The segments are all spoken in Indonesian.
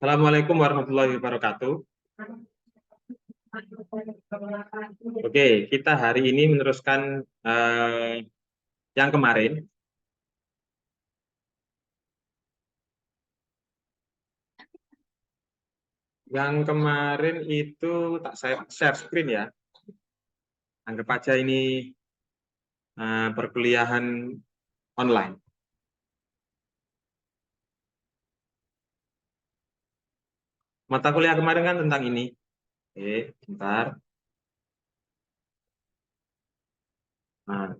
Assalamualaikum warahmatullahi wabarakatuh. Oke, kita hari ini meneruskan yang kemarin. Yang kemarin itu tak saya share screen ya. Anggap aja ini perkuliahan online. Mata kuliah kemarin kan tentang ini. Oke, bentar. Nah,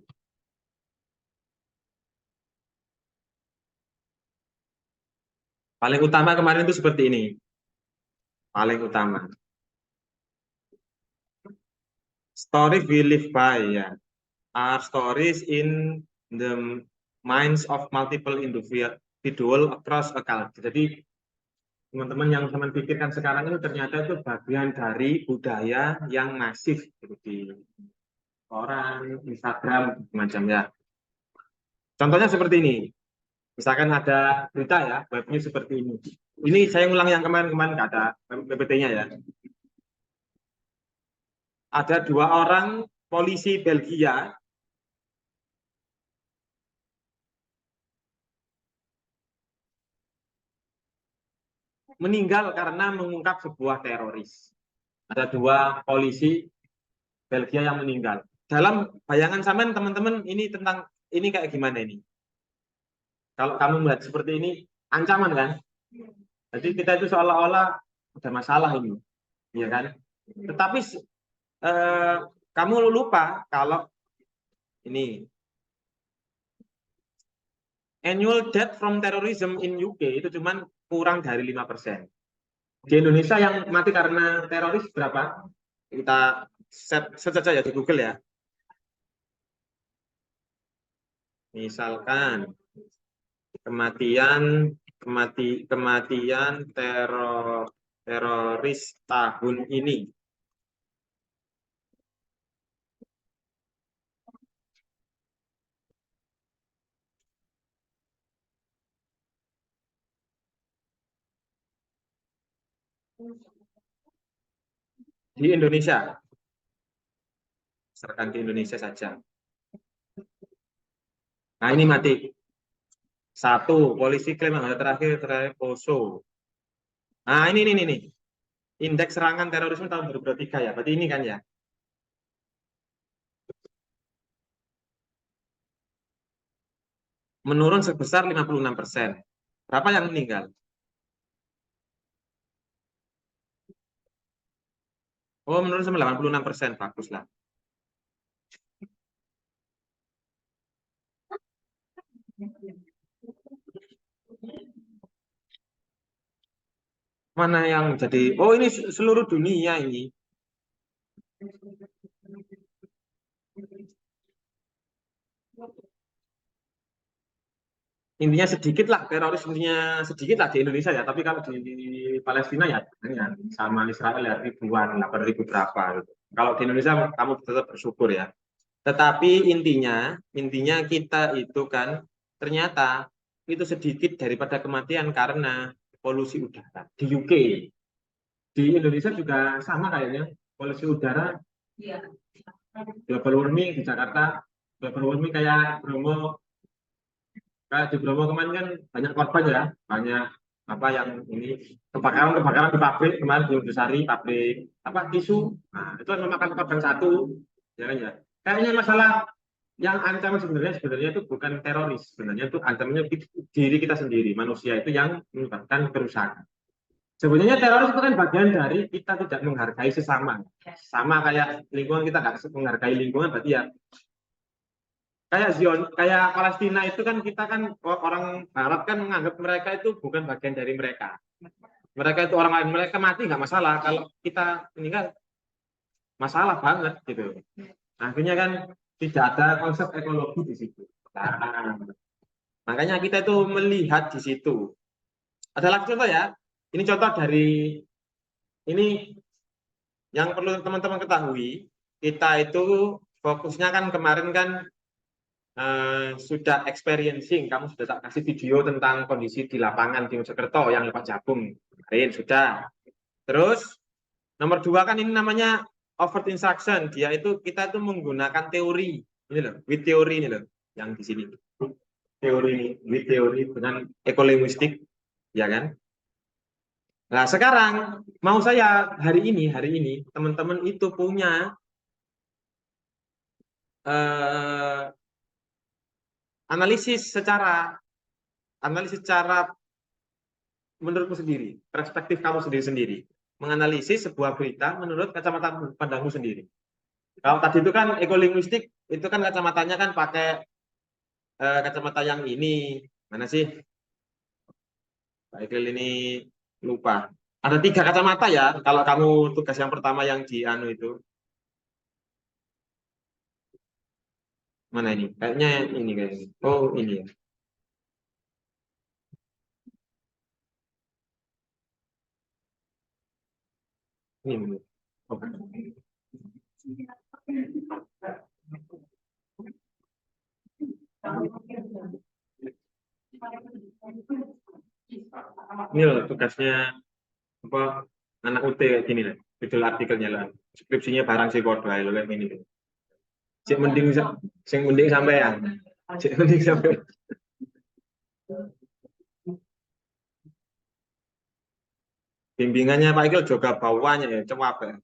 paling utama kemarin itu seperti ini. Paling utama. Stories we live by ya. Are stories in the minds of multiple individual across a culture. Jadi teman-teman yang teman pikirkan sekarang itu ternyata itu bagian dari budaya yang masif di orang, Instagram, macam ya. Contohnya seperti ini. Misalkan ada berita ya, webnya seperti ini. Ini saya ulang yang kemarin-kemarin nggak ada PPT-nya ya. Ada 2 orang polisi Belgia meninggal karena mengungkap sebuah teroris. Ada 2 polisi Belgia yang meninggal. Dalam bayangan sampean teman-teman ini tentang ini kayak gimana ini? Kalau kamu melihat seperti ini, ancaman kan? Jadi kita itu seolah-olah ada masalah ini, ya kan? Tetapi eh, kamu lupa kalau ini annual death from terrorism in UK itu cuma kurang dari 5%. Di Indonesia yang mati karena teroris berapa? Kita set saja ya di Google ya. Misalkan kematian teroris tahun ini. Di Indonesia, misalkan di Indonesia saja. Nah ini mati. 1, polisi klaim anggota terakhir Poso. Nah ini. Indeks serangan terorisme tahun 2023 ya. Berarti ini kan ya. Menurun sebesar 56%. Berapa yang meninggal? Oh, menurun sampai 86%. Bagus lah. Mana yang jadi? Oh, ini seluruh dunia ini. Intinya sedikit lah teroris, intinya sedikit lah di Indonesia ya, tapi kalau di Palestina ya sama Israel ya ribuan, 8.000 berapa gitu. Kalau di Indonesia kamu tetap bersyukur ya. Tetapi intinya kita itu kan ternyata itu sedikit daripada kematian karena polusi udara di UK. Di Indonesia juga sama kayaknya, polusi udara, global warming di Jakarta, global warming kayak Bromo. Kayak di Bromo kemarin kan banyak korban ya, banyak apa yang ini kebakaran di pabrik kemarin di Undusari, pabrik apa tisu. Nah, itu kan memakan korban 1, ya kan ya. Kayaknya masalah yang ancaman sebenarnya itu bukan teroris, sebenarnya itu ancamannya diri kita sendiri, manusia itu yang menyebabkan kerusakan. Sebenarnya teroris itu kan bagian dari kita tidak menghargai sesama. Sama kayak lingkungan, kita nggak menghargai lingkungan, berarti ya kayak Palestina itu kan kita kan orang Barat kan menganggap mereka itu bukan bagian dari mereka. Mereka itu orang lain, mereka mati nggak masalah. Kalau kita meninggal masalah banget gitu. Akhirnya kan tidak ada konsep ekologi di situ. Nah, makanya kita itu melihat di situ. Ada lagi contoh ya. Ini contoh dari ini yang perlu teman-teman ketahui. Kita itu fokusnya kan kemarin kan sudah experiencing, kamu sudah tak kasih video tentang kondisi di lapangan di Mojokerto yang lewat Jabung. Kemarin sudah. Terus nomor 2 kan ini namanya overt instruction. Dia itu kita itu menggunakan teori. Ini loh, with teori ini loh, yang di sini. Teori with teori dengan ekolinguistik, ya kan? Nah, sekarang mau saya hari ini teman-teman itu punya analisis secara menurutmu sendiri, perspektif kamu sendiri-sendiri, menganalisis sebuah berita menurut kacamata pandangmu sendiri. Kalau tadi itu kan ekolinguistik, itu kan kacamatanya kan pakai kacamata yang ini. Mana sih? Pak Iqlil ini lupa. Ada 3 kacamata ya, kalau kamu tugas yang pertama yang di anu itu. Mana ini? Kayaknya ini kayaknya. Oh, ini ya. Ini. Oh. Ini loh tugasnya apa anak UT kayak gini lah. Judul artikelnya lah. Skripsinya barang si kodo ae lho kayak gini. Cek mending sing mending sampean. Cek mending sampean. Bimbingannya Pak Ikil juga bawahnya ya, coba apa?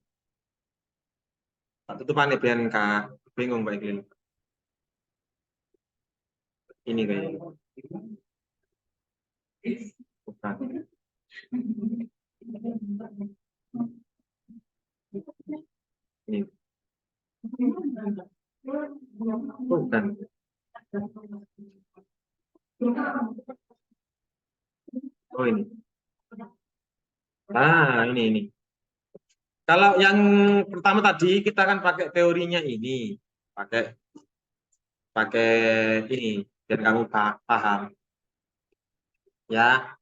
Tak tutupan nih biar Kak bingung Pak Ikil. Ini kayaknya. Bukan. Ini. Bukan. Oh ini. Ah, ini. Kalau yang pertama tadi kita kan pakai teorinya ini, pakai pakai ini, biar kamu paham. Ya,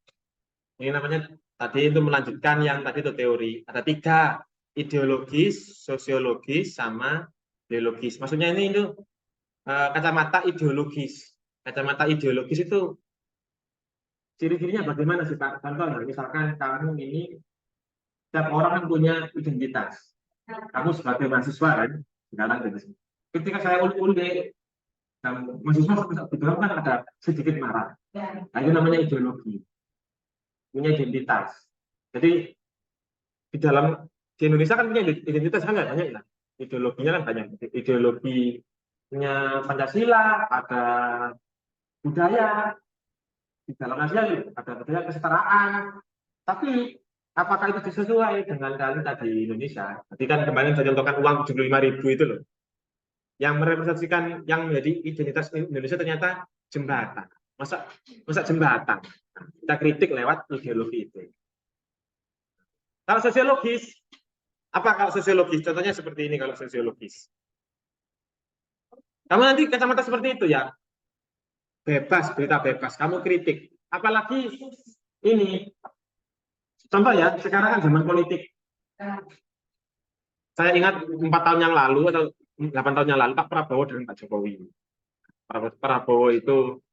ini namanya tadi itu melanjutkan yang tadi itu teori. Ada 3, ideologis, sosiologis, sama biologis. Maksudnya ini itu kacamata ideologis. Kacamata ideologis itu ciri-cirinya bagaimana sih Pak? Contohnya, misalkan kamu ini setiap orang kan punya identitas. Kamu sebagai mahasiswa kan, sekarang gitu. Ketika saya ulik mahasiswa betul kan ada sedikit marah. Nah, itu namanya ideologi, punya identitas. Jadi di dalam di Indonesia kan punya identitas kan banyak ya. Ideologinya kan banyak. Ideologinya Pancasila, ada budaya, di dalam Asia ada budaya kesetaraan. Tapi apakah itu sesuai dengan realita di Indonesia? Jadi kan kemarin saya contohkan uang 75.000 itu loh. Yang merepresentasikan yang menjadi identitas Indonesia ternyata jembatan. Masa jembatan? Kita kritik lewat ideologi itu. Kalau sosiologis, apa kalau sosiologis? Contohnya seperti ini kalau sosiologis. Kamu nanti kacamata seperti itu ya, bebas, berita bebas, kamu kritik. Apalagi ini, contoh ya, sekarang kan zaman politik. Saya ingat 4 tahun yang lalu atau 8 tahun yang lalu Pak Prabowo dengan Pak Jokowi. Pak Prabowo itu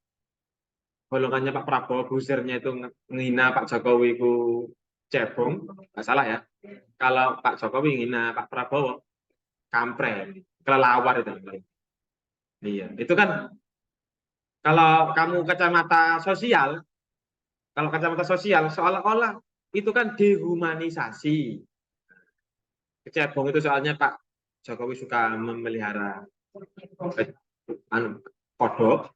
golongannya Pak Prabowo, busernya itu menghina Pak Jokowi itu cebong, nggak salah ya. Kalau Pak Jokowi menghina Pak Prabowo, kampret, kelelawar itu. Iya, itu kan kalau kamu kacamata sosial, kalau kacamata sosial seolah-olah itu kan dehumanisasi. Cebong itu soalnya Pak Jokowi suka memelihara kodok.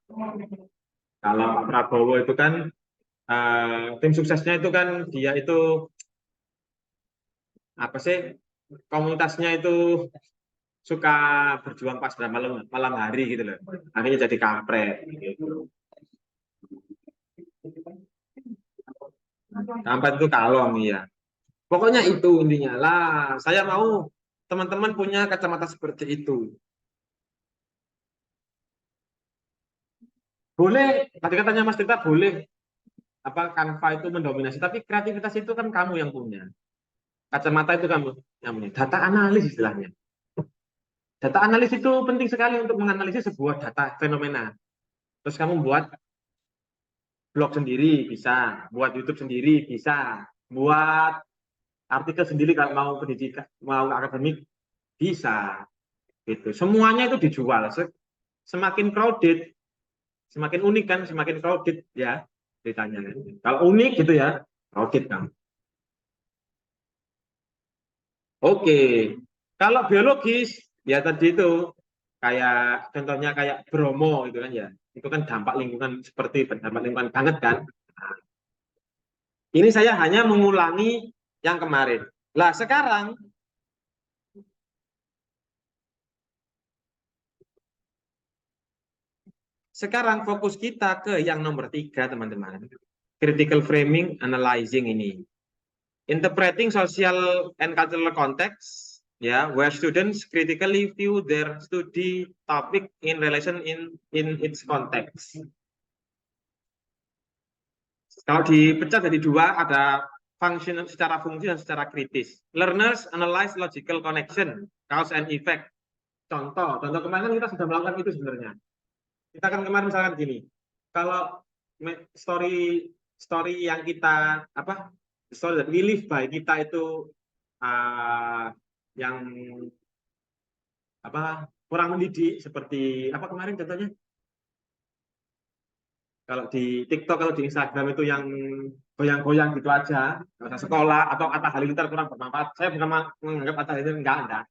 Kalau Pak Prabowo itu kan tim suksesnya itu kan dia itu apa sih komunitasnya itu suka berjuang pas malam hari gitu loh. Akhirnya jadi kampret gitu. Kampret itu kalong ya. Pokoknya itu intinya lah. Saya mau teman-teman punya kacamata seperti itu. Boleh, tadi katanya Mas Tirta boleh apa Canva itu mendominasi, tapi kreativitas itu kan kamu yang punya. Kacamata itu kamu yang punya. Data analis istilahnya. Data analis itu penting sekali untuk menganalisis sebuah data fenomena. Terus kamu buat blog sendiri bisa, buat YouTube sendiri bisa, buat artikel sendiri kalau mau pendidikan, mau akademik bisa gitu. Semuanya itu dijual. Semakin crowded, semakin unik kan, semakin crowded ya ceritanya. Kalau unik gitu ya, crowded kan. Oke, kalau biologis ya tadi itu kayak contohnya kayak Bromo itu kan ya, itu kan dampak lingkungan seperti dampak lingkungan banget kan. Nah, ini saya hanya mengulangi yang kemarin. Lah sekarang fokus kita ke yang nomor tiga teman-teman. Critical framing, analyzing ini. Interpreting social and cultural context, ya, where students critically view their study topic in relation in its context. Kalau dipecah jadi dua, ada function secara fungsi dan secara kritis. Learners analyze logical connection, cause and effect. Contoh kemarin kan kita sudah melakukan itu sebenarnya. Kita kan kemarin misalkan gini, kalau story story yang kita apa story that we live by kita itu yang apa kurang mendidik seperti apa kemarin contohnya kalau di TikTok kalau di Instagram itu yang goyang-goyang gitu aja masa sekolah atau Atta Halilintar kurang bermanfaat. Saya bukan menganggap Atta Halilintar enggak ada,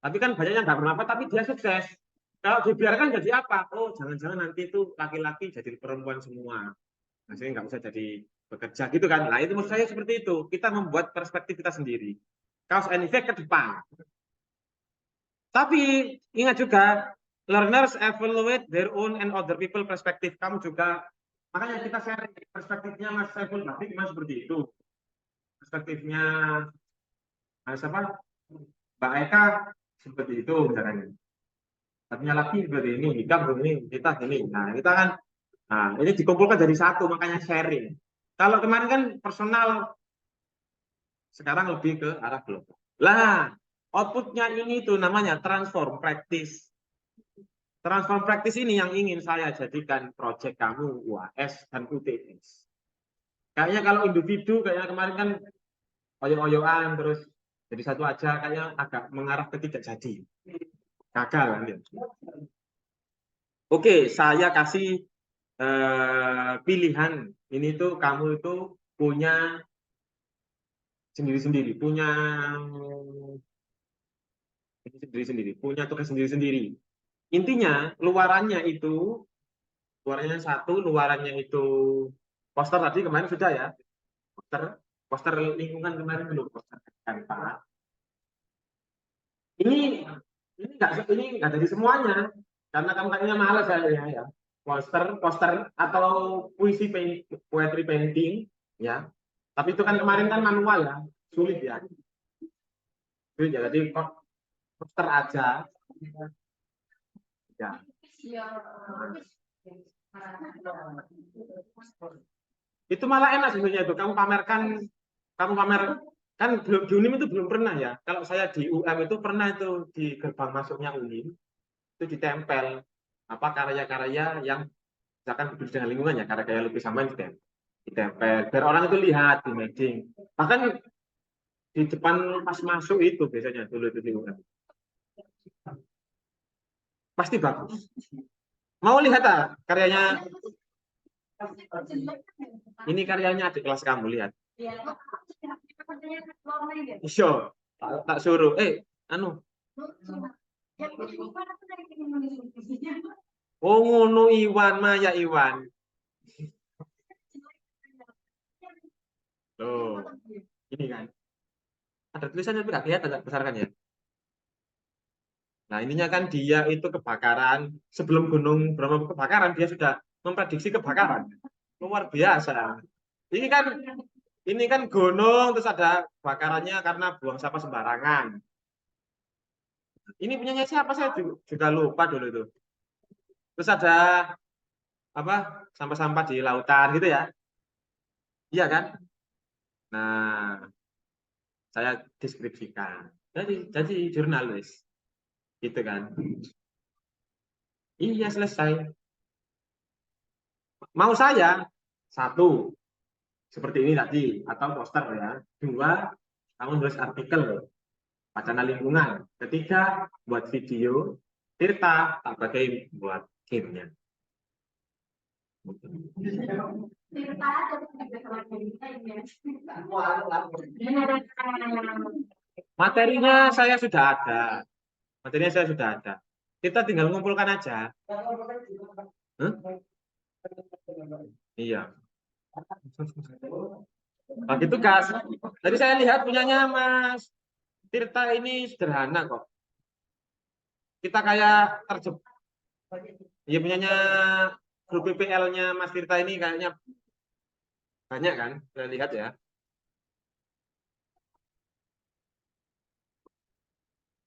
tapi kan banyak yang nggak bermanfaat tapi dia sukses. Kalau dibiarkan jadi apa? Oh, jangan-jangan nanti itu laki-laki jadi perempuan semua. Nah, saya nggak usah jadi bekerja gitu kan. Nah, itu maksud saya seperti itu. Kita membuat perspektif kita sendiri. Cause and effect ke depan. Tapi ingat juga, learners evaluate their own and other people perspektif. Kamu juga, makanya kita share perspektifnya Mas Saiful Bahri memang seperti itu. Perspektifnya siapa? Mbak Eka seperti itu misalnya. Artinya lagi seperti ini, hikam ini, kita ini. Nah, kita kan, nah ini dikumpulkan jadi satu, makanya sharing. Kalau kemarin kan personal, sekarang lebih ke arah global. Lah, outputnya ini tuh namanya transform practice. Transform practice ini yang ingin saya jadikan proyek kamu UAS dan UTS. Kayaknya kalau individu, kayaknya kemarin kan oyo-oyoan terus jadi satu aja, kayaknya agak mengarah ke tidak jadi. Gagal kan ya. Oke, saya kasih pilihan. Ini tuh kamu itu punya sendiri-sendiri, punya sendiri-sendiri, punya tugas sendiri-sendiri. Intinya luarannya satu, luarannya itu poster tadi kemarin sudah ya, poster poster lingkungan kemarin belum poster Pak. Ini ini nggak jadi semuanya karena kamu kayaknya malas ya. Poster atau poetry painting ya. Tapi itu kan kemarin kan manual ya, sulit ya. Sulit ya. Jadi poster aja ya. Itu malah enak sebenarnya itu. Kamu pamer kan belum di UNIM itu belum pernah ya. Kalau saya di UM itu pernah itu di gerbang masuknya UNIM itu ditempel apa karya-karya yang misalkan peduli dengan lingkungan ya, karya-karya lebih sama ditempel biar orang itu lihat di meeting. Bahkan di depan pas masuk itu biasanya dulu itu di UM. Pasti bagus. Mau lihat karyanya ini karyanya adik kelas kamu lihat. Iya, tak suruh. Anu. Oh, ngono Iwan, Maya Iwan. Loh, ini kan. Ada tulisannya tapi nggak kelihatan, nggak besar kan ya? Nah, ininya kan dia itu kebakaran. Sebelum Gunung Bromo kebakaran, dia sudah memprediksi kebakaran. Luar biasa. Ini kan ini kan gunung, terus ada kebakarannya karena buang sampah sembarangan. Ini punyanya siapa saya juga lupa dulu itu. Terus ada apa sampah-sampah di lautan gitu ya. Iya kan? Nah, saya deskripsikan. Jadi jurnalis, gitu kan? Iya selesai. Mau saya satu seperti ini tadi atau poster ya. Dua, kamu nulis artikel wacana lingkungan. Ketiga, buat video. Tirta, tak pakai buat gamenya. Materinya saya sudah ada. Materinya saya sudah ada. Kita tinggal mengumpulkan aja. Huh? Iya. Bagi tugas. Tadi saya lihat punyanya Mas Tirta ini sederhana kok. Kita kayak terjebak. Iya punyanya grup PPL-nya Mas Tirta ini kayaknya banyak kan? Saya lihat ya.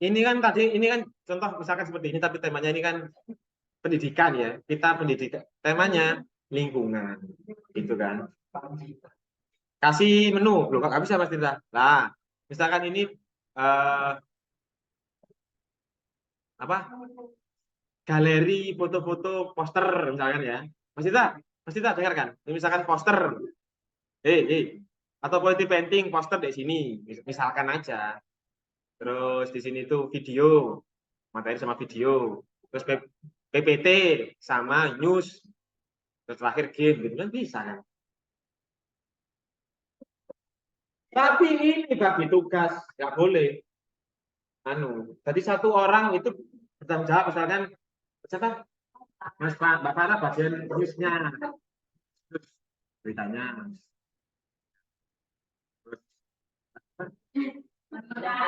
Ini kan tadi, ini kan contoh misalkan seperti ini, tapi temanya ini kan pendidikan ya. Kita pendidikan, temanya lingkungan, gitu kan. Kasih menu, loh kok nggak bisa Mas Tirta? Nah, misalkan ini eh, apa? Galeri foto-foto poster misalkan ya. Mas Tirta dengarkan. Ini misalkan poster, atau quality painting poster di sini, misalkan aja. Terus di sini tuh video, materi sama video. Terus PPT sama news. Terus terakhir game gitu kan bisa kan. Tapi ini bagi tugas nggak boleh. Tadi satu orang itu bertanggung jawab misalkan siapa Mbak Farah bagian newsnya, terus beritanya, terus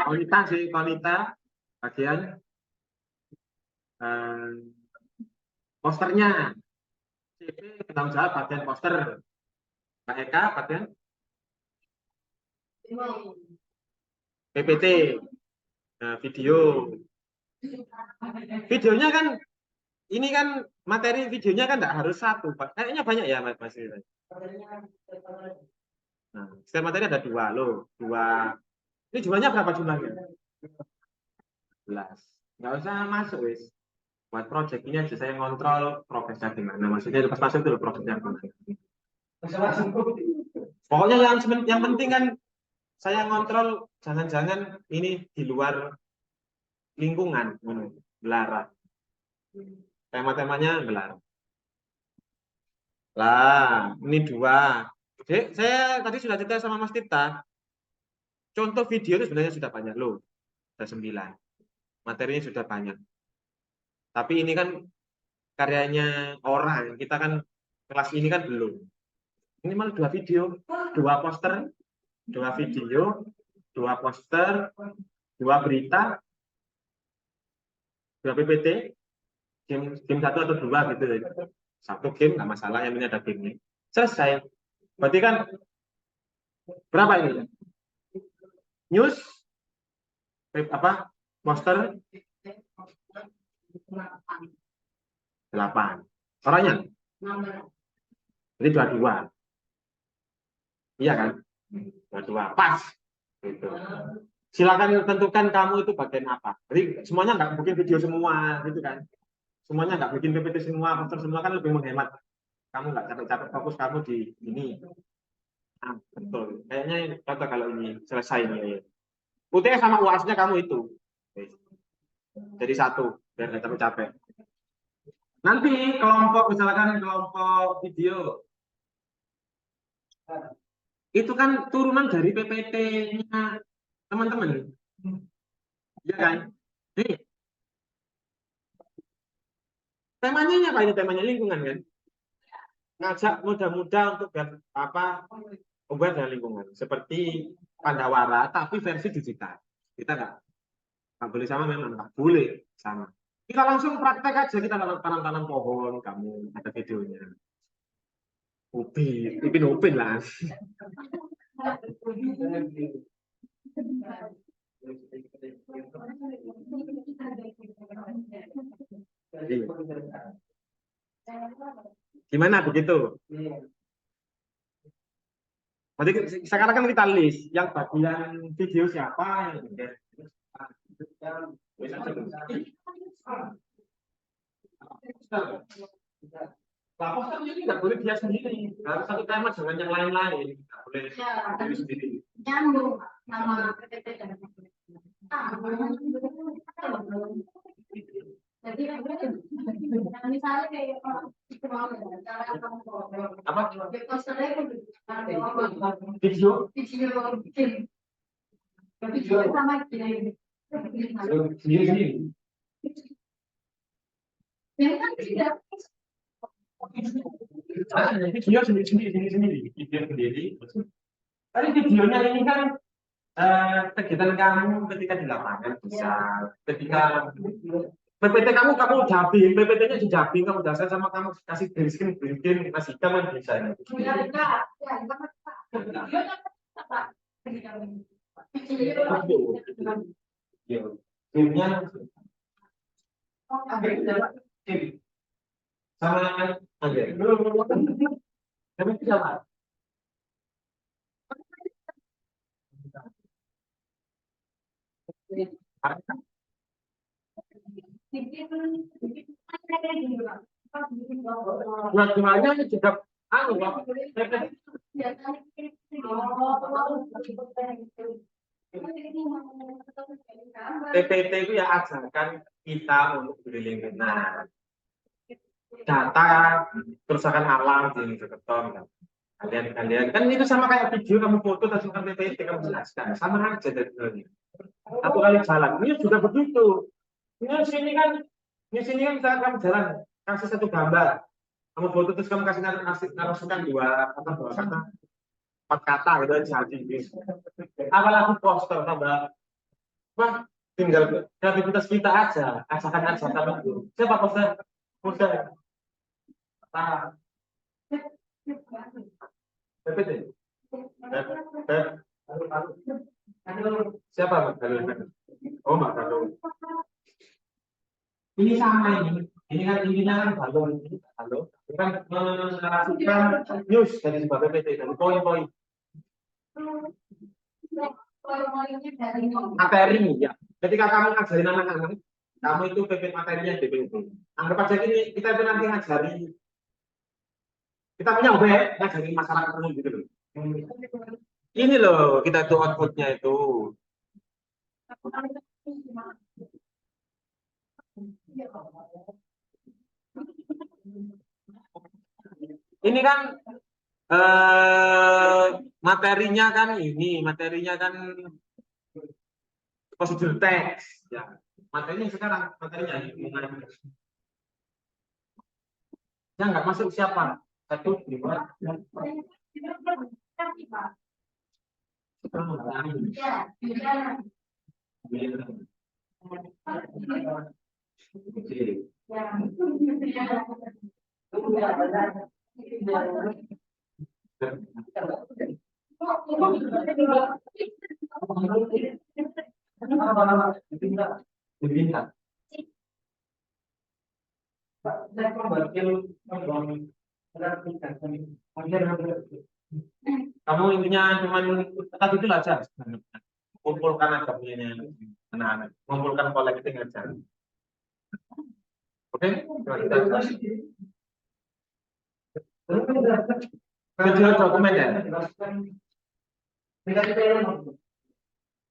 Konita bagian eh, posternya, CP bertanggung jawab bagian poster, Mbak Eka bagian PPT, video. Videonya kan ini kan materi videonya kan nggak harus satu, Pak. Kayaknya banyak ya, Mas. Nah, setiap materi ada dua loh, dua. Ini jumlahnya berapa jumlahnya? 11. Nggak usah masuk, wis. Buat project ini aja saya ngontrol progresnya gimana. Maksudnya pas masuk itu progresnya gimana. Pokoknya yang penting kan saya ngontrol jangan-jangan ini di luar lingkungan, belara. Tema-temanya belara. Lah, ini dua. Jadi, saya tadi sudah cerita sama Mas Tita. Contoh video itu sebenarnya sudah banyak loh. Sudah 9. Materinya sudah banyak. Tapi ini kan karyanya orang. Kita kan kelas ini kan belum. Minimal 2 video, 2 poster, 2 video, 2 poster, 2 berita, 2 PPT, game 1 atau 2 gitu. Satu game nggak masalah, yang ini ada game. Selesai. Berarti kan berapa ini? News, apa? Poster 8. Orangnya? Jadi 22. Iya kan? 22. Pas. Gitu. Silakan tentukan kamu itu bagian apa. Jadi semuanya nggak bikin video semua, gitu kan? Semuanya nggak bikin PPT semua, poster semua kan lebih menghemat. Kamu nggak capek-capek fokus kamu di ini. Ah, betul. Kayaknya contoh kalau ini selesai ini. UTS sama UAS-nya kamu itu. Jadi satu, biar nggak capek-capek. Nanti kelompok, misalkan kelompok video, itu kan turunan dari PPT-nya teman-teman. Iya kan? Nih, temanya ini apa ini? Temanya lingkungan kan? Ngajak muda-muda untuk apa? Aware dengan lingkungan. Seperti Pandawara, tapi versi digital. Kita nggak boleh sama, memang nggak boleh sama. Kita langsung praktek aja, kita tanam-tanam pohon, kamu ada videonya. Upin lah. Gimana begitu? Berarti sekarang kan kita list yang bagian video siapa yang Nah, poster ini nggak boleh dia sendiri, harus satu tema dengan yang lain-lain, nggak boleh diri sendiri. Nyambung sama PPT dan jadi misalnya kayak Apa? posternya Video? video sama gini. Sendiri. Yang kan tidak Video sendiri. Video sendiri. Tapi videonya ini kan kegiatan kamu ketika di lapangan bisa, ketika PPT kamu dubbing, PPT-nya di dubbing, kamu dasar sama kamu kasih green screen, kasih hitam kan bisa. Filmnya sama ada. Tapi tidak. Buat gimana juga PPT itu ya ajarkan kita untuk berlindung. Nah, data kerusakan alam di Keton. Kalian kan itu sama kayak video kamu foto terus kan PPT kamu jelaskan sama aja dari satu kali jalan ini juga begitu. Ini sini kan misalkan kamu jalan kasih satu gambar kamu foto terus kamu kasih narasikan dua kata 4 kata gitu aja jadi apalagi poster tambah wah tinggal kreativitas kita aja asalkan aja tambah itu siapa poster PPT siapa Mbak Galuh? Oh Mbak Galuh. Ini sama ini kan intinya kan Galuh ini kan menarasikan news dari sebuah PPT dari poin-poin materi ya. Ketika kamu ngajarin anak-anak, kamu itu PPT materinya DPT. Anggap aja ini kita itu nanti ngajari kita punya web ngajari masyarakat umum gitu loh. Ini loh kita tuh outputnya itu. Ini kan materinya kan prosedur teks ya. Materinya sekarang ini. Yang nggak masuk siapa? Satu dua. Kamu intinya cuma tadi itu aja kumpulkan aja punya anak-anak kumpulkan kolektif aja oke video dokumen ya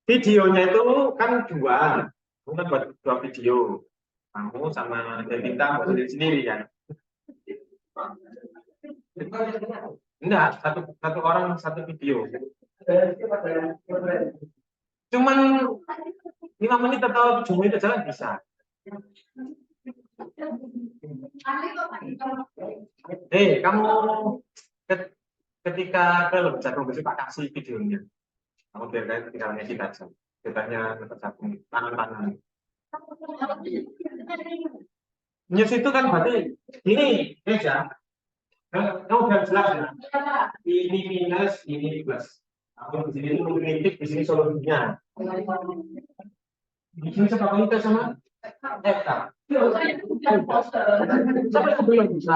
videonya itu kan dua bukan buat dua video kamu sama Devita buat sendiri kan enggak satu orang satu video cuman 5 menit atau 7 menit aja bisa kamu ketika kalau bisa Pak kasih videonya kamu biarkan tinggalnya kita aja ceritanya tergabung tangan-tangan news itu kan berarti ini ya kamu biar jelas ya ini minus ini plus di sini itu kritik di sini solusinya di sini siapa kita sama Eka siapa yang belum bisa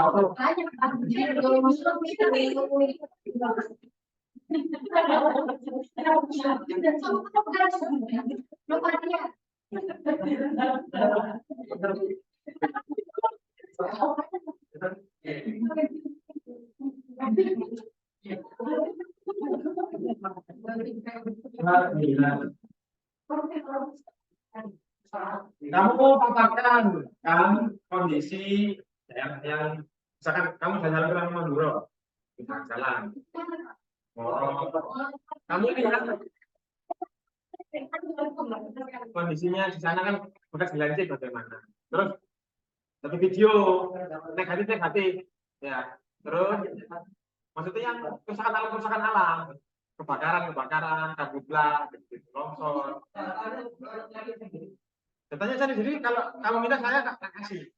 Kamu paparkan kan kondisi yang misalkan kamu jalan ke Manduro, jalan. Oh, kamu lihat kondisinya di sana kan bekas dilancik bagaimana. Terus satu video negatif ya. Terus maksudnya yang kerusakan alam, kebakaran, karhutlah, gitu, longsor. Katanya jadi kalau kamu minta saya kasih.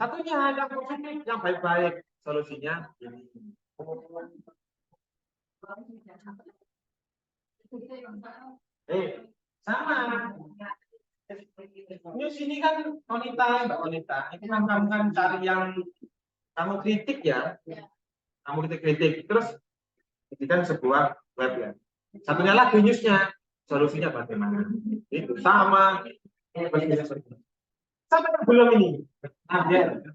Satunya yang positif, yang baik-baik, solusinya ini. Sama. News ini kan Mbak Onita, itu kan kamu kan cari yang kamu kritik ya, kamu kritik, terus ini kan sebuah web ya. Satunya lagi newsnya, solusinya bagaimana? Itu sama. Sama belum ini. Ada.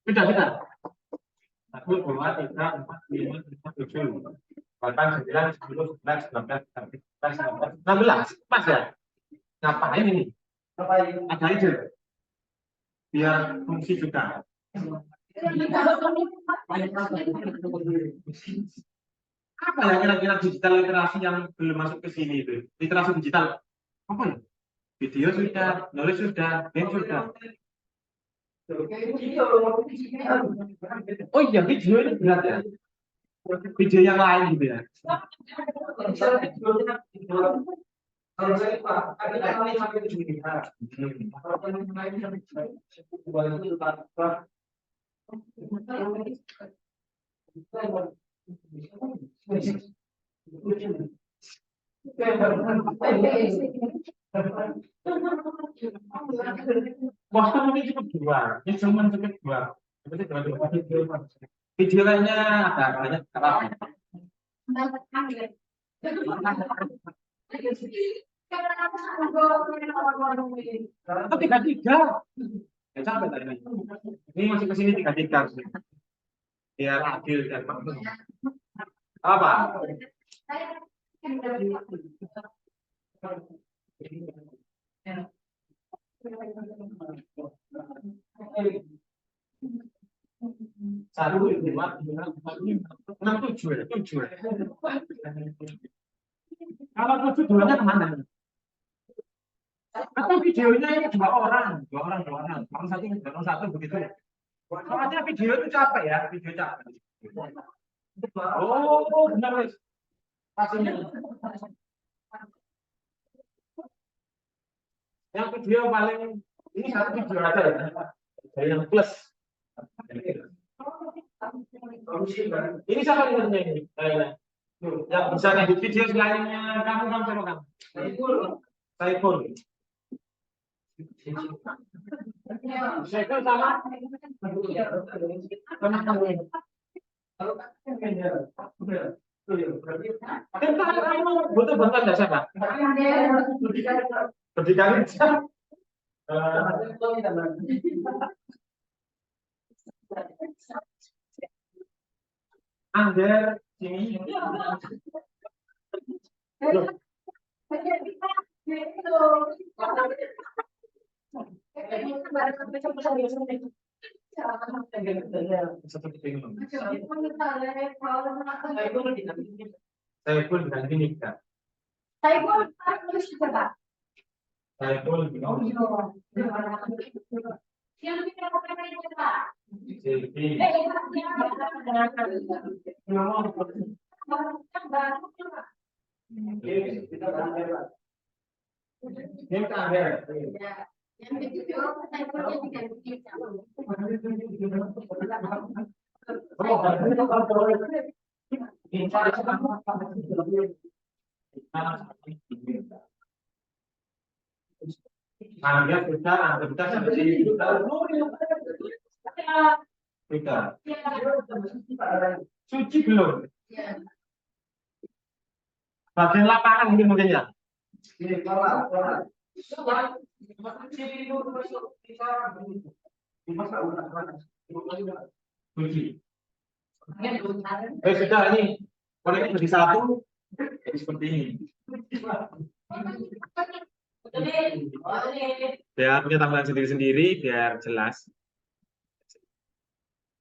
Beda. Satu, dua, tiga, empat, lima, tujuh, 8, 9, 10, 11, 12, 13, 16, pas ya? Ngapain ini? Ada ide biar fungsi juga. Apa ya kira-kira digital literasi yang belum masuk ke sini itu? Literasi digital apa ya? Video sudah, nulis sudah, game sudah. Oh iya, video ini berat ya? Video yang lain gitu ya? Kalau saya Pak, ada yang sampai 7 juta. Waktu mungkin cukup 2, ya cuma cukup 2. Video lainnya ada banyak apa? Tiga. Ya sampai tadi. Ini masih ke sini 3. Biar adil dan makmur. Apa? Satu, dua, tiga, empat, lima, enam, 7. Kalau 7 duanya kemana? Atau videonya ini 2 orang. Kalau satu begitu. Soalnya video itu capek ya, video capek. Oh, benar wes. Pastinya. Yang video paling ini satu video aja ya. Dari yang plus. Ini siapa ini? Yang bisa ngedit video selainnya kamu sama kamu. Saiful. Saiful sama. Kamu butuh bantuan jasa Pak? Berdikari. Angger sini. Saiful ganti nikah. Saiful harus coba. Saiful yang kita pakai itu Pak. Angga besar sampai sini. Sudah. Suci belum? Bagian lapangan mungkin ya. Suci. Sudah ini. Kalau ini jadi satu, jadi seperti ini. Biar punya tambahan sendiri-sendiri, biar jelas.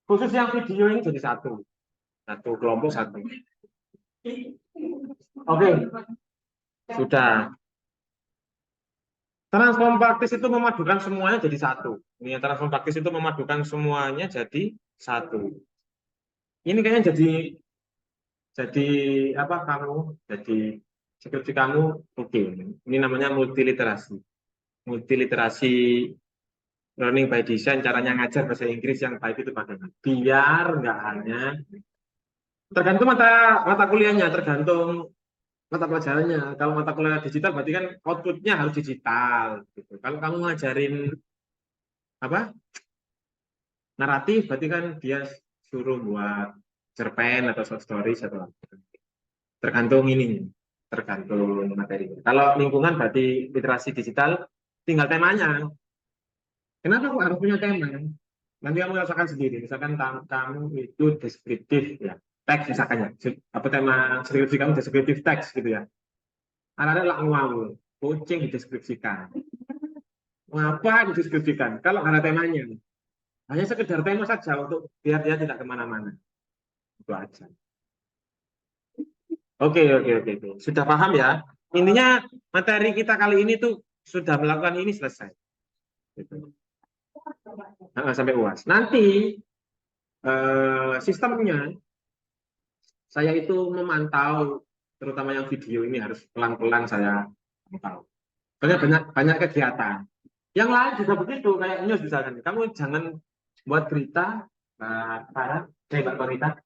Khusus yang video ini jadi satu kelompok satu. Oke, sudah. Transform praktis itu memadukan semuanya jadi satu. Ini transform praktis itu memadukan semuanya jadi satu. Ini kayaknya jadi apa kamu? Jadi skripsi kamu oke. Ini namanya multiliterasi. Multiliterasi learning by design, caranya ngajar bahasa Inggris yang baik itu bagaimana? Biar nggak hanya tergantung mata kuliahnya, tergantung mata pelajarannya. Kalau mata kuliah digital berarti kan outputnya harus digital. Gitu. Kalau kamu ngajarin apa naratif, berarti kan dia suruh buat cerpen atau short stories atau apa. Tergantung ini, tergantung materi. Kalau lingkungan berarti literasi digital, tinggal temanya. Kenapa kok harus punya tema? Nanti kamu rasakan sendiri. Misalkan kamu itu deskriptif ya, teks misalkan ya. Apa tema skripsi kamu deskriptif teks gitu ya. Anak-anak lah ngawur, kucing dideskripsikan. Mengapa dideskripsikan? Kalau ada temanya, hanya sekedar tema saja untuk biar dia tidak kemana-mana. Itu aja. Oke. Sudah paham ya? Intinya materi kita kali ini tuh sudah melakukan ini selesai. Gitu. Sampai UAS. Nanti sistemnya saya itu memantau, terutama yang video ini harus pelan-pelan saya pantau. Banyak kegiatan. Yang lain juga begitu, kayak news misalkan. Kamu jangan buat berita, Mbak Korita,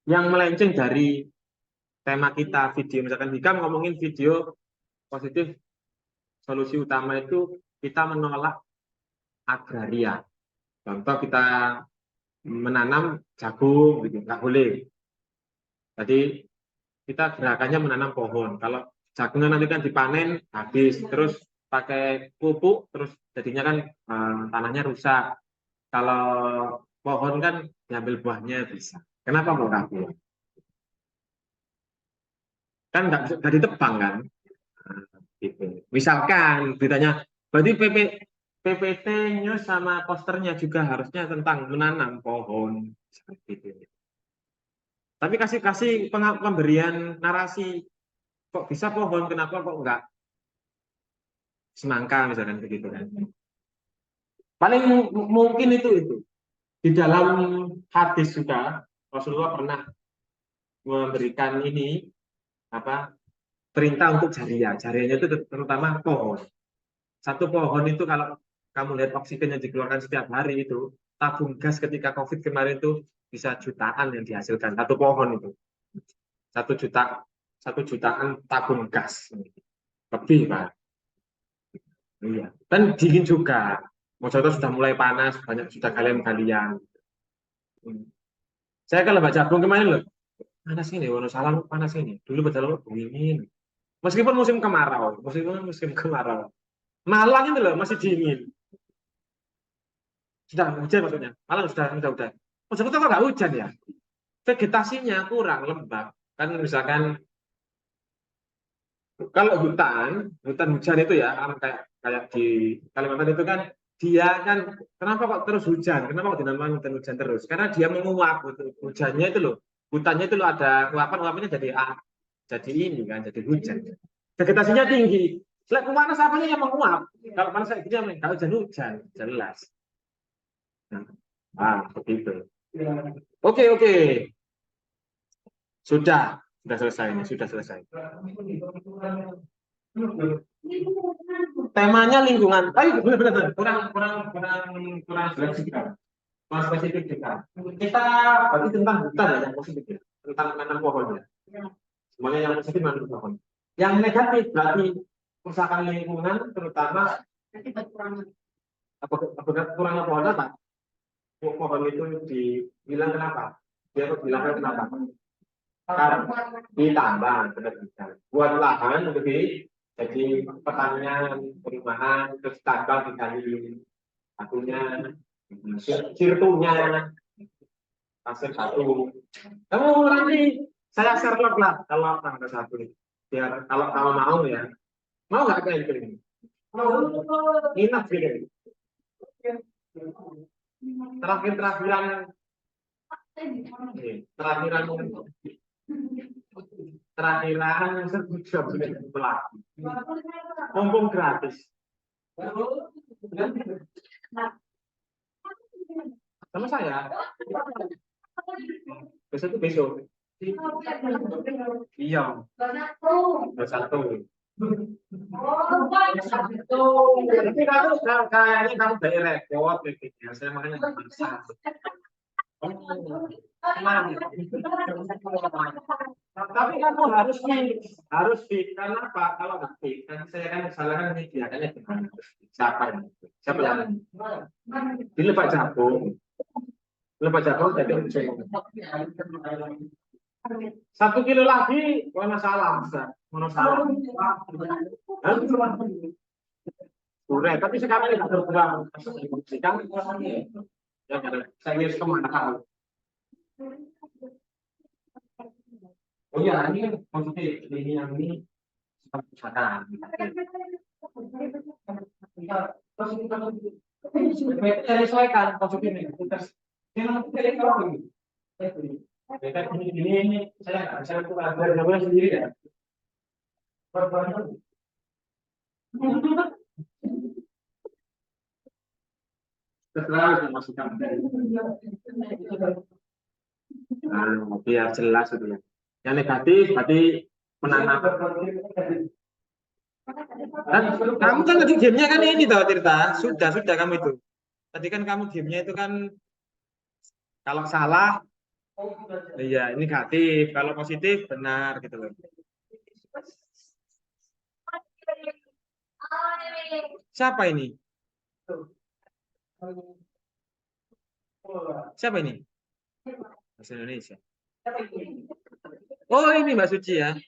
yang melenceng dari tema kita video. Misalkan Hikam ngomongin video positif, solusi utama itu kita menolak agraria. Contoh kita menanam jagung, gitu, nggak boleh. Jadi kita gerakannya menanam pohon. Kalau jagungnya nanti kan dipanen habis, terus pakai pupuk, terus jadinya kan tanahnya rusak. Kalau pohon kan diambil buahnya bisa. Kenapa mau kabur? Kan nggak ditebang kan? Gitu. Misalkan beritanya, berarti PPT news sama posternya juga harusnya tentang menanam pohon seperti itu. Tapi kasih pemberian narasi, kok bisa pohon, kenapa kok enggak semangka misalkan begitu kan. Paling mungkin itu. Di dalam hadis juga Rasulullah pernah memberikan ini apa perintah untuk jariyah. Jariyahnya itu terutama pohon. Satu pohon itu kalau kamu lihat oksigen yang dikeluarkan setiap hari itu, tabung gas ketika COVID kemarin itu bisa jutaan yang dihasilkan. Satu pohon itu. 1 jutaan tabung gas. Lebih, Pak. Iya. Dan dingin juga. Mojokerto sudah mulai panas, banyak sudah galian-galian. Saya kalau baca jagung kemarin loh, panas ini, Wonosalam panas ini. Dulu Badalang dingin. Meskipun musim kemarau. Malang itu loh masih dingin. Sudah hujan maksudnya. Malang sudah. Mojokerto kok nggak hujan ya? Vegetasinya kurang lembab. Kan misalkan kalau hutan hujan itu ya kayak di Kalimantan itu kan dia kan kenapa kok terus hujan? Kenapa kok dinamakan hujan terus? Karena dia menguap hujannya itu loh. Hutannya itu loh ada uapannya jadi ini kan jadi hujan. Vegetasinya tinggi. Lek panas apanya yang menguap? Kalau panas kayak gini kalau hujan jelas. Begitu. Oke. Sudah selesai ini, sudah selesai. Temanya lingkungan. Benar. Kurang spesifik juga. Kita berarti tentang hutan ya, yang positif ya. Tentang menanam pohonnya. Semuanya yang positif menanam pohon. Yang negatif berarti kerusakan lingkungan, terutama kurangnya pohon apa? pohon itu dibilang kenapa? Dia tuh bilang kenapa? Karena ditambang penerbitan. Buat lahan lebih jadi pertanian, perumahan, terus tambang dikali satunya, sirtunya, pasir satu. Kamu nanti saya Sherlock lah kalau tanggal satu. Biar kalau kamu mau ya, mau nggak kayak gini? Mau nginep gitu. Terakhiran terakhiran terakhiran sudah pelaki. Mumpung gratis. Sama saya. Besok itu besok. Iya. Satu. Tapi kamu kayaknya kamu dari repot ya. Saya makanya nggak bisa. Tapi kamu harus fit karena apa? Kalau nggak fit, kan saya kan salahkan ini kelihatannya gimana? Siapa yang siapa yang ini Pak Jabung? Ini Pak Jabung jadi 1 kilo lagi, mana salah? Mana salah? Udah, tapi sekarang tidak berkurang. Sekarang ya, saya lihat kemana tahu. Oh iya, ini kan maksudnya ini yang ini pusaka. Saya sesuaikan konsep ini. Ini saya nggak bisa lakukan sendiri ya. Terserah masukkan. Biar jelas itu ya. Yang negatif berarti menanam. Dan kamu kan tadi gamenya kan ini tahu Tirta, sudah kamu itu. Tadi kan kamu gamenya itu kan kalau salah, iya ini negatif. Kalau positif benar gitu loh. Siapa ini? Siapa ini? Bahasa Indonesia. Oh ini Mbak Suci ya.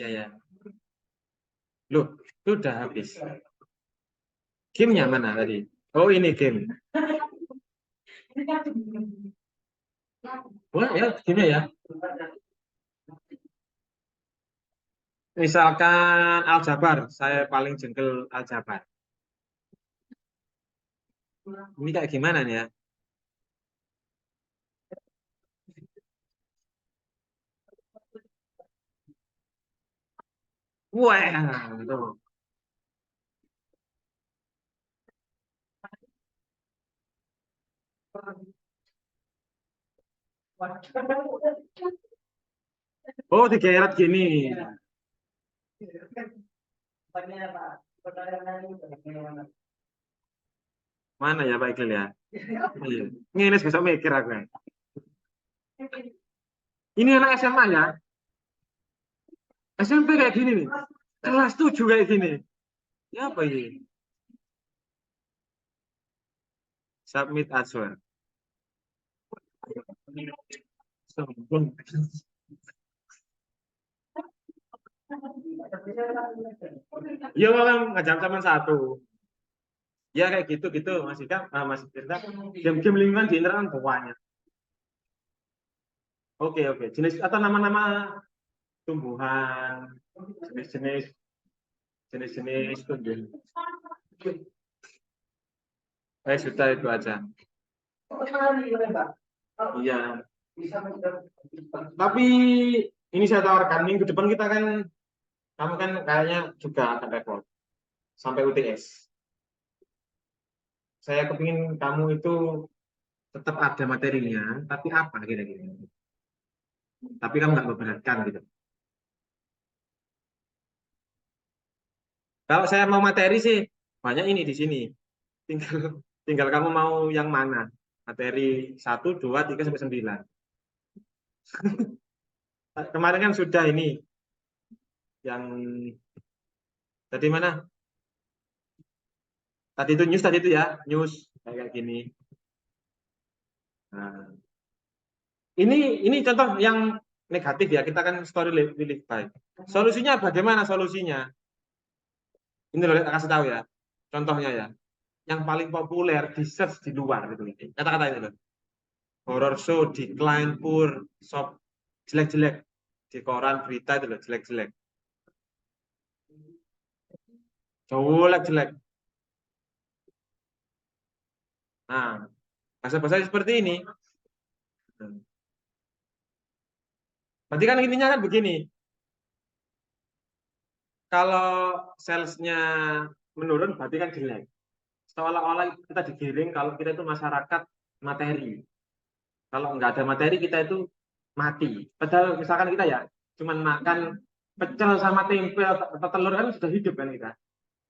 Ya ya. Loh, sudah habis. Gamenya mana tadi? Oh ini game. Wah ya, gamenya ya. Misalkan aljabar, saya paling jengkel aljabar. Ini kayak gimana nih ya? Wah, tuh. Oh, digeret gini. Mana ya Pak Iqbal ya? Iya. Ini besok mikir aku. Ini anak SMA ya? SMP kayak gini nih. Kelas 7 kayak gini. Ya apa ini? Submit answer. Ya malah ngajak teman satu. Ya kayak gitu masih kan masih cerita game-game lingkungan di internet kan banyak. Oke. Jenis atau nama-nama tumbuhan, jenis-jenis tumbuhan. Sudah itu aja. Iya. Tapi ini saya tawarkan minggu depan kita kan, kamu kan kayaknya juga akan repot sampai UTS. Saya kepingin kamu itu tetap ada materinya, tapi apa kira-kira? Tapi kamu nggak memberatkan gitu. Kalau saya mau materi sih banyak ini di sini. Tinggal tinggal kamu mau yang mana? Materi 1, 2, 3 sampai 9. Kemarin kan sudah ini Yang tadi mana? Tadi itu news, tadi itu ya, news kayak gini. Nah, ini contoh yang negatif ya. Kita kan story live by. Solusinya bagaimana solusinya? Ini loh, kasih tahu ya. Contohnya ya. Yang paling populer di search di luar gitu. Kata-kata ini loh. Horror show, decline, poor, shop, jelek-jelek. Di koran berita itu loh, jelek-jelek. Jelek-jelek. Nah, bahasa-bahasa seperti ini. Berarti kan intinya kan begini. Kalau salesnya menurun, berarti kan jelek. Seolah-olah kita digiring kalau kita itu masyarakat materi. Kalau nggak ada materi, kita itu mati. Padahal misalkan kita ya cuman makan pecel sama tempe atau telur kan sudah hidup kan kita.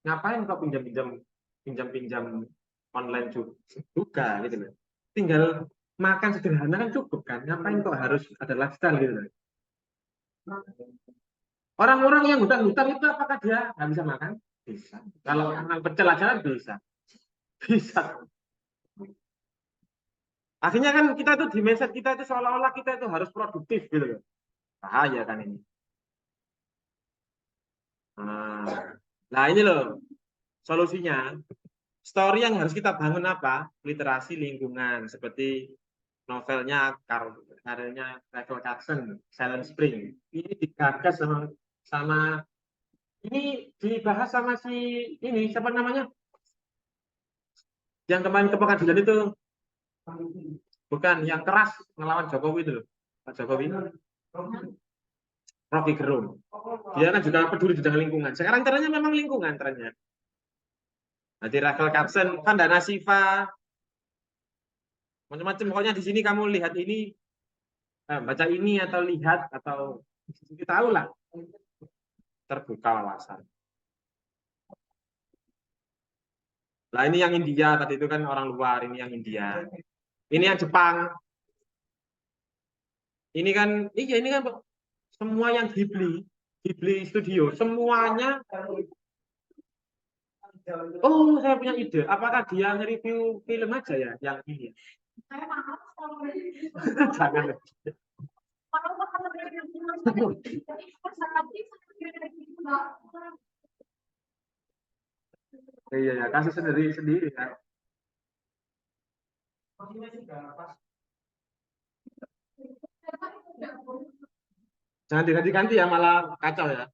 Ngapain kok pinjam-pinjam online juga gitu loh. Tinggal makan sederhana kan cukup kan. Ngapain kok harus ada lifestyle gitu loh. Orang-orang yang hutang-hutang itu apakah dia nggak bisa makan? Bisa. Kalau makan pecel aja kan bisa. Bisa. Akhirnya kan kita itu di mindset kita itu seolah-olah kita itu harus produktif gitu loh. Bahaya kan ini. Nah ini loh solusinya. Story yang harus kita bangun apa? Literasi lingkungan seperti novelnya karyanya Michael Jackson, Silent Spring. Ini digagas sama ini dibahas sama si ini siapa namanya? Yang kemarin ke pengadilan itu bukan yang keras melawan Jokowi itu loh. Pak Jokowi. Rocky Gerung. Dia kan juga peduli tentang lingkungan. Sekarang trennya memang lingkungan trennya. Nanti Rafael Capson, Vandana Siva, macam-macam. Pokoknya di sini kamu lihat ini, baca ini atau lihat atau kita tahu lah, terbuka wawasan. Lah ini yang India tadi itu kan orang luar, ini yang India. Ini yang Jepang. Ini kan, iya ini kan semua yang Ghibli Studio, semuanya. Oh, saya punya ide. Apakah dia nge-review film aja ya yang ini? Saya mahal kalau Jangan. Iya ya, kasih sendiri sendiri ya. Jangan diganti-ganti ya, malah kacau ya.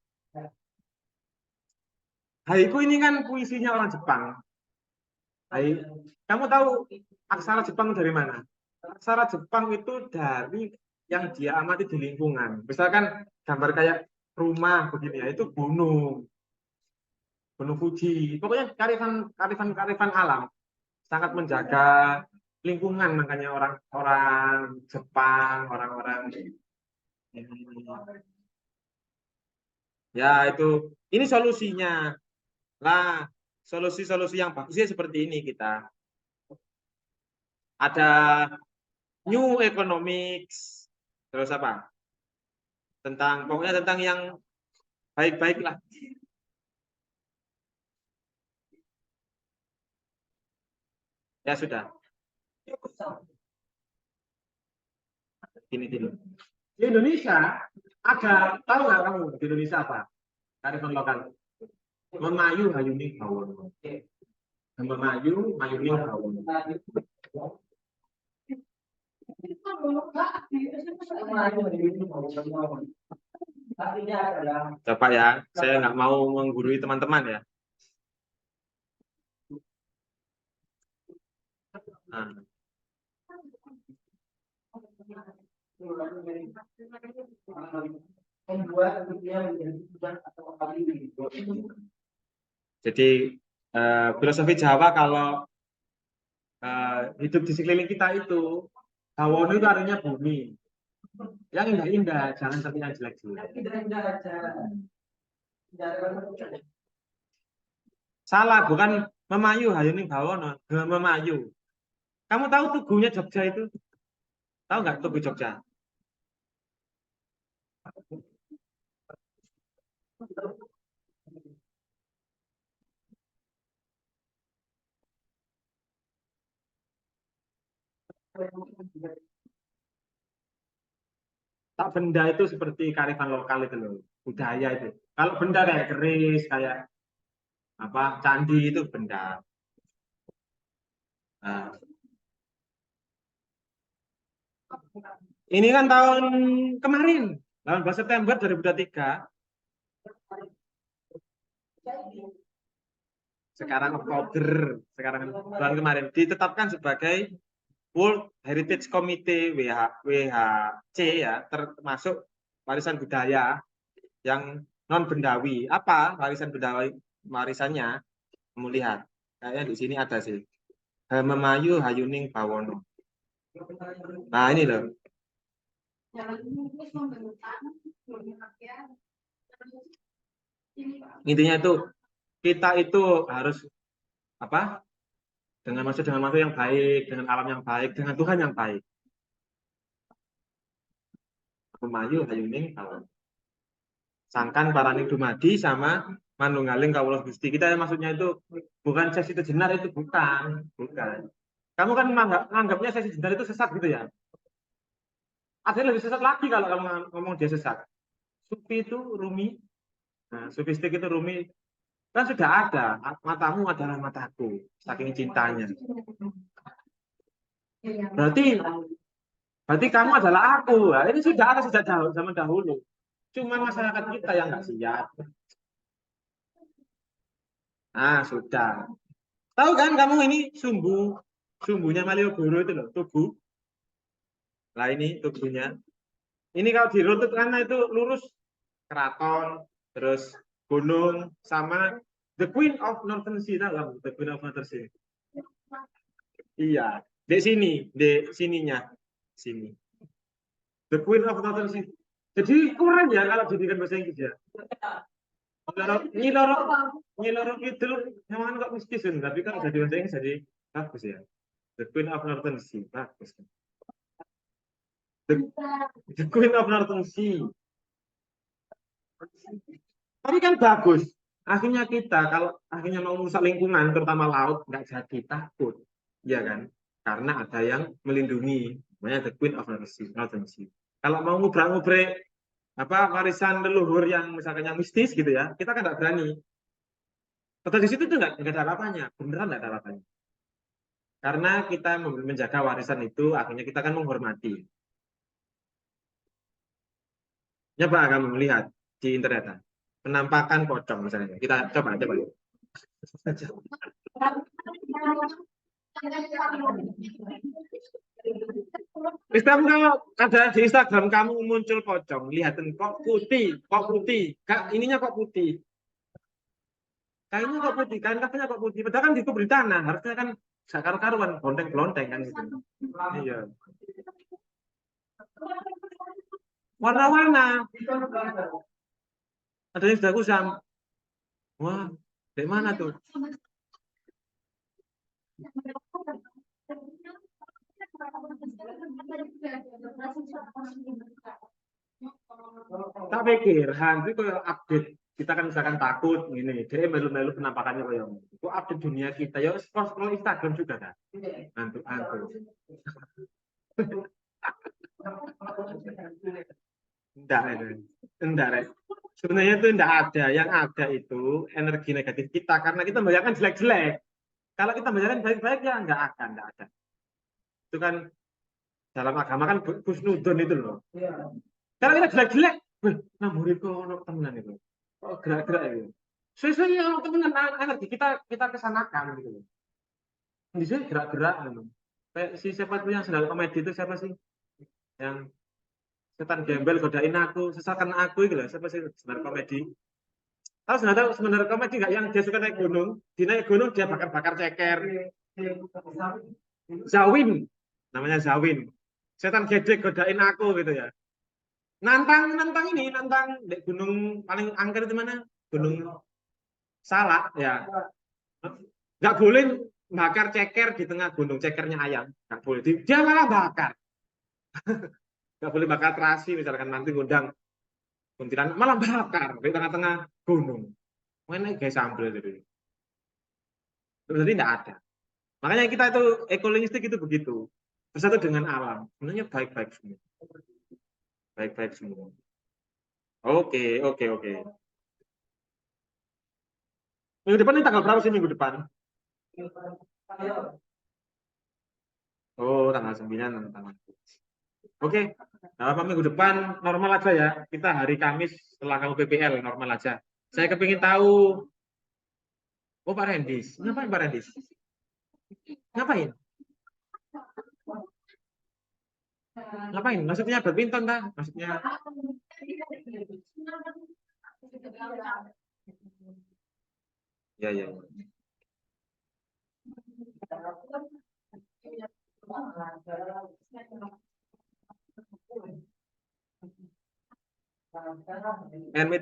Haiku ini kan puisinya orang Jepang. Hai, kamu tahu aksara Jepang dari mana? Aksara Jepang itu dari yang dia amati di lingkungan. Misalkan gambar kayak rumah begini ya, itu Gunung Fuji. Pokoknya karifan alam sangat menjaga lingkungan, makanya orang-orang Jepang, orang-orang ya itu ini solusinya. Lah, solusi-solusi yang bagusnya seperti ini kita. Ada New Economics, terus apa? Pokoknya tentang yang baik-baik lah. Ya sudah. Gini. Di Indonesia ada, tahu nggak kamu di Indonesia apa? Kearifan lokal. Memayu hayuni bawon. Memayu hayuni bawon. Coba ya, saya nggak mau menggurui teman-teman ya. Nah. Jadi filosofi Jawa kalau hidup di sekeliling kita itu, Hawono itu artinya bumi. Yang indah-indah, jangan sampai yang jelek-jelek. Salah, bukan memayu, hayuning bawono, memayu. Kamu tahu tugunya Jogja itu? Tahu nggak tugu Jogja? Tak benda itu seperti kearifan lokal itu loh, budaya itu. Kalau benda kayak keris, kayak apa candi itu benda. Nah, ini kan tahun kemarin, 18 September 2023. Sekarang Oktober, sekarang bulan kemarin ditetapkan sebagai World Heritage Committee WHC ya, termasuk warisan budaya yang non bendawi. Apa warisan bendawi? Warisannya, kamu lihat, kayaknya di sini ada sih. Memayu Hayuning Bawono. Nah ini loh. Intinya itu kita itu harus apa? Dengan maksud yang baik, dengan alam yang baik, dengan Tuhan yang baik. Memayu Hayuning Bawono. Sangkan paraning dumadi sama manunggaling kawula Gusti. Kita maksudnya itu bukan sesi jenar itu bukan. Kamu kan menganggapnya sesi jenar itu sesat gitu ya. Ada lebih sesat lagi kalau kamu ngomong dia sesat. Sufi itu Rumi, nah, sufistik itu Rumi kan sudah ada. Matamu adalah mataku, saking cintanya. Berarti kamu adalah aku. Nah, ini sudah ada sejak zaman dahulu. Cuma masyarakat kita yang nggak siap. Ah, sudah. Tahu kan kamu ini sumbunya Malioboro itu loh, tugu. Lah ini tugunya. Ini kalau diruntut karena itu lurus keraton, terus gunung sama The Queen of Northern Sea, tahu kamu? The Queen of Northern Sea. Iya, di sini, di sininya, sini. The Queen of Northern Sea. Jadi kurang ya kalau jadikan bahasa Inggris ya. Nyiloro, nyiloro itu memang kok mistis kan, tapi kalau jadi bahasa Inggris jadi bagus ya. The Queen of Northern Sea, bagus. The Queen of Northern Sea. Tapi kan bagus. Akhirnya kita kalau akhirnya mau merusak lingkungan, terutama laut, nggak jadi takut, ya kan? Karena ada yang melindungi, namanya the Queen of Northern Sea. Kalau mau ngubrak-ngubrik apa warisan leluhur yang misalkan yang mistis gitu ya, kita kan nggak berani. Atau di situ tuh nggak ada apa-apanya, beneran nggak ada apa-apanya. Karena kita menjaga warisan itu, akhirnya kita kan menghormati. Coba kamu melihat di internet, penampakan pocong misalnya. Kita coba. Instagram kalau ada di Instagram kamu muncul pocong, lihatin kok putih, ininya kok putih, kainnya kok putih, kain kafanya kok putih. Padahal kan dikubur di tanah, harusnya kan sakar-karuan, bonteng-bonteng kan gitu. Iya. Warna-warna. Ada yang sudah kusam. Wah, dari mana tuh? Tak pikir, Hansi kayak update. Kita kan misalkan takut, gini, dia melu-melu penampakannya kayak kok update dunia kita, ya scroll Instagram juga kan? Antuk. Enggak. Sebenarnya itu enggak ada. Yang ada itu energi negatif kita karena kita membayangkan jelek-jelek. Kalau kita membayangkan baik-baik ya enggak ada. Itu kan dalam agama kan husnudon itu loh. Kalau kita jelek-jelek, namburi kok temenan itu. Oh, gerak-gerak itu. Sesuai yang temenan energi kita kesanakan gitu loh. Di sini gerak-gerak gitu. Kayak si siapa tuh yang sedang komedi itu siapa sih? Yang setan gembel godain aku, sesalkan aku gitu loh. Siapa sih sebenarnya komedi? Tahu sebenarnya komedi nggak yang dia suka naik gunung? Di naik gunung dia bakar-bakar ceker. Zawin, namanya Zawin. Setan gedek godain aku gitu ya. Nantang di gunung paling angker itu mana? Gunung Salak ya. Nggak boleh bakar ceker di tengah gunung, cekernya ayam. Nggak boleh. Dia malah bakar. Nggak boleh bakar terasi misalkan nanti ngundang Kuntilanak malah bakar di tengah-tengah gunung. Mana guys sambel jadi. Berarti tidak ada. Makanya kita itu ekolinguistik itu begitu. Bersatu dengan alam. Sebenarnya baik-baik semua. Baik-baik semua. Oke, oke, oke. Minggu depan ini tanggal berapa sih minggu depan? Oh, tanggal 9 tanggal. Oke. Nah, minggu depan normal aja ya. Kita hari Kamis setelah kamu PPL normal aja. Saya kepingin tahu. Oh, Pak Rendis. Ngapain Pak Rendis? Ngapain? Ngapain? Maksudnya badminton kah? Maksudnya ya ya. And